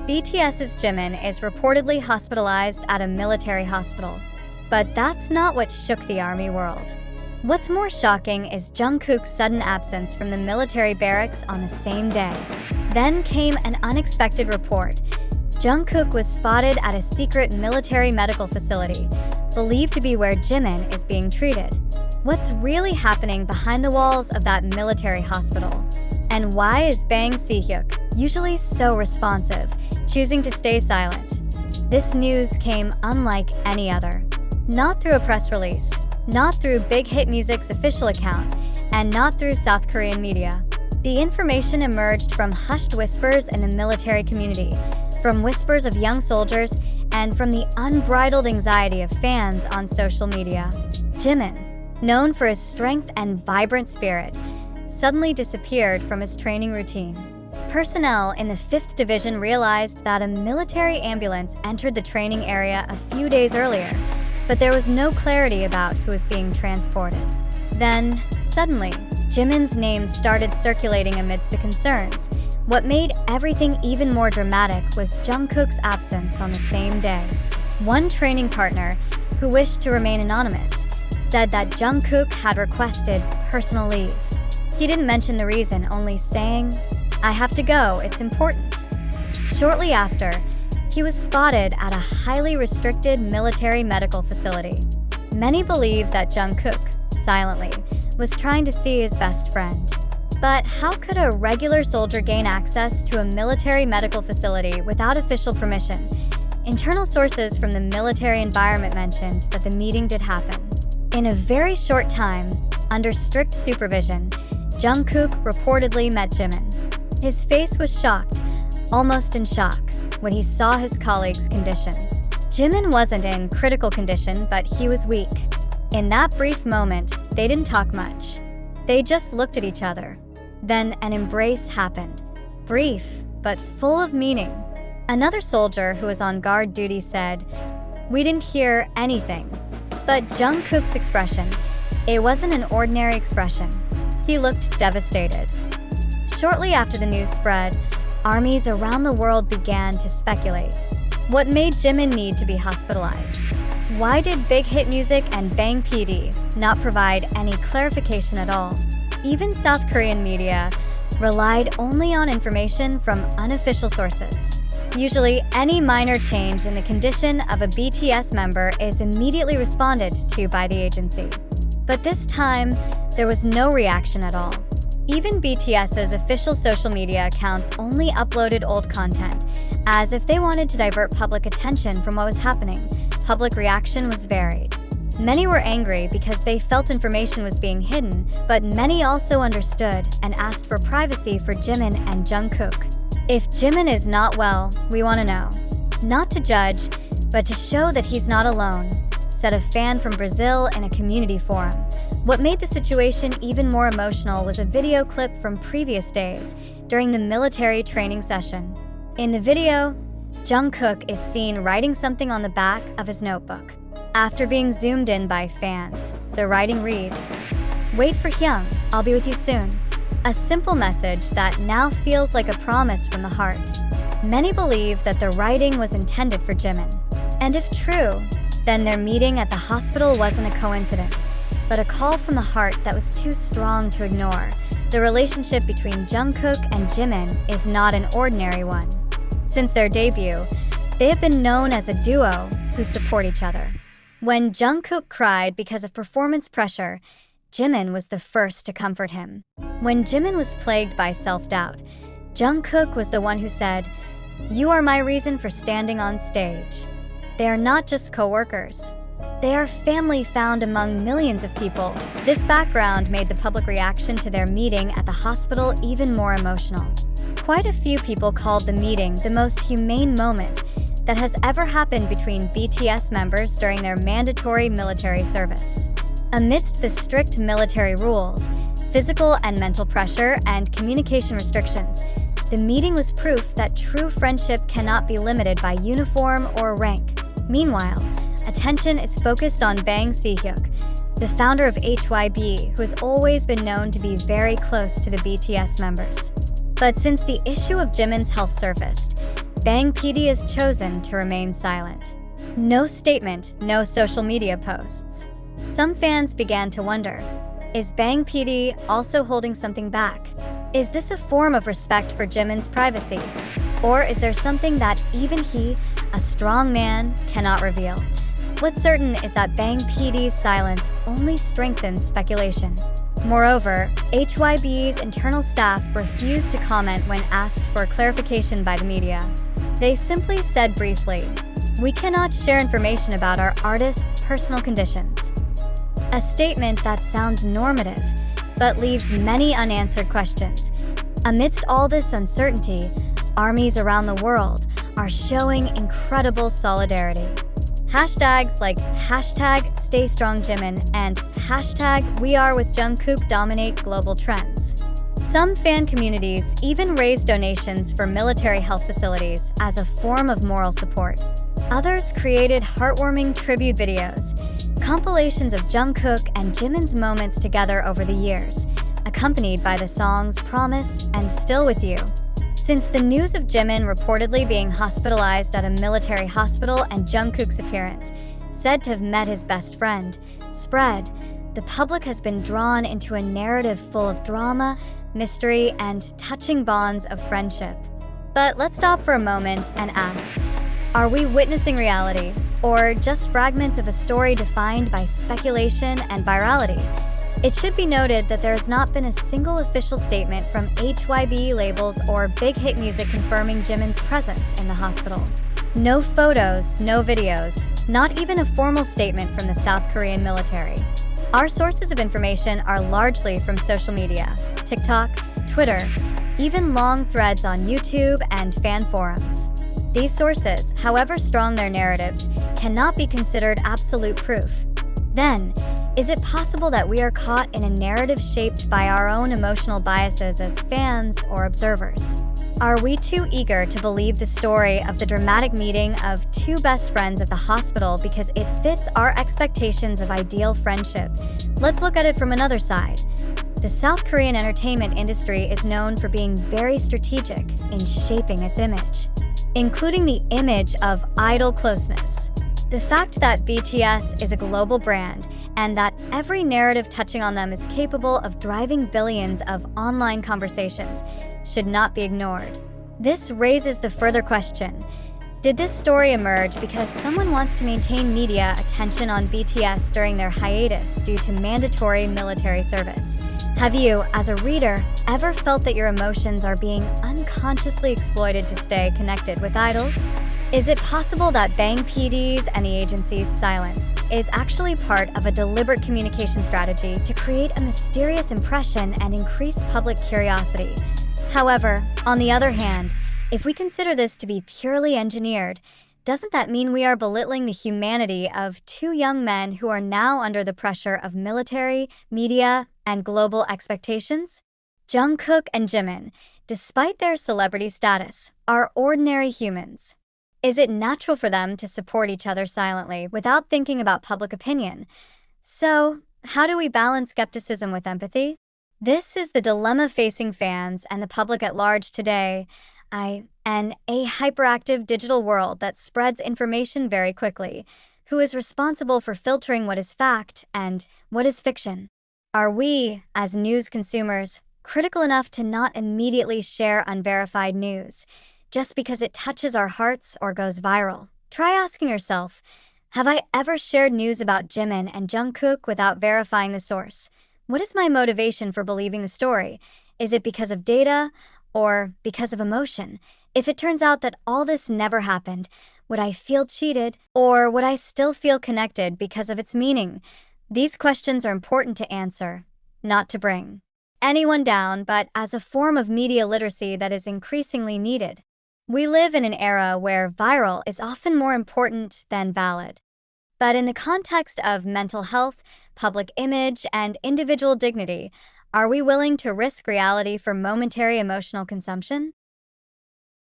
BTS's Jimin is reportedly hospitalized at a military hospital. But that's not what shook the army world. What's more shocking is Jungkook's sudden absence from the military barracks on the same day. Then came an unexpected report. Jungkook was spotted at a secret military medical facility, believed to be where Jimin is being treated. What's really happening behind the walls of that military hospital? And why is Bang Si-hyuk, usually so responsive, choosing to stay silent? This news came unlike any other. Not through a press release, not through Big Hit Music's official account, and not through South Korean media. The information emerged from hushed whispers in the military community, from whispers of young soldiers, and from the unbridled anxiety of fans on social media. Jimin, known for his strength and vibrant spirit, suddenly disappeared from his training routine. Personnel in the 5th Division realized that a military ambulance entered the training area a few days earlier, but there was no clarity about who was being transported. Then, suddenly, Jimin's name started circulating amidst the concerns. What made everything even more dramatic was Jungkook's absence on the same day. One training partner, who wished to remain anonymous, said that Jungkook had requested personal leave. He didn't mention the reason, only saying, "I have to go, it's important." Shortly after, he was spotted at a highly restricted military medical facility. Many believe that Jungkook, silently, was trying to see his best friend. But how could a regular soldier gain access to a military medical facility without official permission? Internal sources from the military environment mentioned that the meeting did happen. In a very short time, under strict supervision, Jungkook reportedly met Jimin. His face was shocked, almost in shock, when he saw his colleague's condition. Jimin wasn't in critical condition, but he was weak. In that brief moment, they didn't talk much. They just looked at each other. Then an embrace happened. Brief, but full of meaning. Another soldier who was on guard duty said, "We didn't hear anything." But Jungkook's expression, it wasn't an ordinary expression. He looked devastated. Shortly after the news spread, armies around the world began to speculate. What made Jimin need to be hospitalized? Why did Big Hit Music and Bang PD not provide any clarification at all? Even South Korean media relied only on information from unofficial sources. Usually, any minor change in the condition of a BTS member is immediately responded to by the agency. But this time, there was no reaction at all. Even BTS's official social media accounts only uploaded old content, as if they wanted to divert public attention from what was happening. Public reaction was varied. Many were angry because they felt information was being hidden, but many also understood and asked for privacy for Jimin and Jungkook. If Jimin is not well, we want to know. Not to judge, but to show that he's not alone, said a fan from Brazil in a community forum. What made the situation even more emotional was a video clip from previous days during the military training session. In the video, Jungkook is seen writing something on the back of his notebook. After being zoomed in by fans, the writing reads, "Wait for Hyung, I'll be with you soon." A simple message that now feels like a promise from the heart. Many believe that the writing was intended for Jimin. And if true, then their meeting at the hospital wasn't a coincidence, but a call from the heart that was too strong to ignore. The relationship between Jungkook and Jimin is not an ordinary one. Since their debut, they have been known as a duo who support each other. When Jungkook cried because of performance pressure, Jimin was the first to comfort him. When Jimin was plagued by self-doubt, Jungkook was the one who said, "You are my reason for standing on stage." They are not just co-workers. They are family found among millions of people. This background made the public reaction to their meeting at the hospital even more emotional. Quite a few people called the meeting the most humane moment that has ever happened between BTS members during their mandatory military service. Amidst the strict military rules, physical and mental pressure, and communication restrictions, the meeting was proof that true friendship cannot be limited by uniform or rank. Meanwhile, attention is focused on Bang Si-hyuk, the founder of HYB, who has always been known to be very close to the BTS members. But since the issue of Jimin's health surfaced, Bang PD has chosen to remain silent. No statement, no social media posts. Some fans began to wonder, is Bang PD also holding something back? Is this a form of respect for Jimin's privacy? Or is there something that even he, a strong man, cannot reveal? What's certain is that Bang PD's silence only strengthens speculation. Moreover, HYB's internal staff refused to comment when asked for clarification by the media. They simply said briefly, "We cannot share information about our artists' personal conditions." A statement that sounds normative, but leaves many unanswered questions. Amidst all this uncertainty, armies around the world are showing incredible solidarity. Hashtags like #StayStrongJimin and #WeAreWithJungkook dominate global trends. Some fan communities even raise donations for military health facilities as a form of moral support. Others created heartwarming tribute videos, compilations of Jungkook and Jimin's moments together over the years, accompanied by the songs Promise and Still With You. Since the news of Jimin reportedly being hospitalized at a military hospital and Jungkook's appearance, said to have met his best friend, spread, the public has been drawn into a narrative full of drama, mystery, and touching bonds of friendship. But let's stop for a moment and ask, are we witnessing reality, or just fragments of a story defined by speculation and virality? It should be noted that there has not been a single official statement from HYB labels or Big Hit Music confirming Jimin's presence in the hospital. No photos, no videos, not even a formal statement from the South Korean military. Our sources of information are largely from social media, TikTok, Twitter, even long threads on YouTube and fan forums. These sources, however strong their narratives, cannot be considered absolute proof. Then, is it possible that we are caught in a narrative shaped by our own emotional biases as fans or observers? Are we too eager to believe the story of the dramatic meeting of two best friends at the hospital because it fits our expectations of ideal friendship? Let's look at it from another side. The South Korean entertainment industry is known for being very strategic in shaping its image, including the image of idol closeness. The fact that BTS is a global brand and that every narrative touching on them is capable of driving billions of online conversations should not be ignored. This raises the further question, did this story emerge because someone wants to maintain media attention on BTS during their hiatus due to mandatory military service? Have you, as a reader, ever felt that your emotions are being unconsciously exploited to stay connected with idols? Is it possible that Bang PD's and the agency's silence is actually part of a deliberate communication strategy to create a mysterious impression and increase public curiosity? However, on the other hand, if we consider this to be purely engineered, doesn't that mean we are belittling the humanity of two young men who are now under the pressure of military, media, and global expectations? Jungkook and Jimin, despite their celebrity status, are ordinary humans. Is it natural for them to support each other silently without thinking about public opinion? So, how do we balance skepticism with empathy? This is the dilemma facing fans and the public at large today. In a hyperactive digital world that spreads information very quickly, who is responsible for filtering what is fact and what is fiction? Are we, as news consumers, critical enough to not immediately share unverified news just because it touches our hearts or goes viral? Try asking yourself, have I ever shared news about Jimin and Jungkook without verifying the source? What is my motivation for believing the story? Is it because of data or because of emotion? If it turns out that all this never happened, would I feel cheated or would I still feel connected because of its meaning? These questions are important to answer, not to bring anyone down, but as a form of media literacy that is increasingly needed. We live in an era where viral is often more important than valid. But in the context of mental health, public image, and individual dignity, are we willing to risk reality for momentary emotional consumption?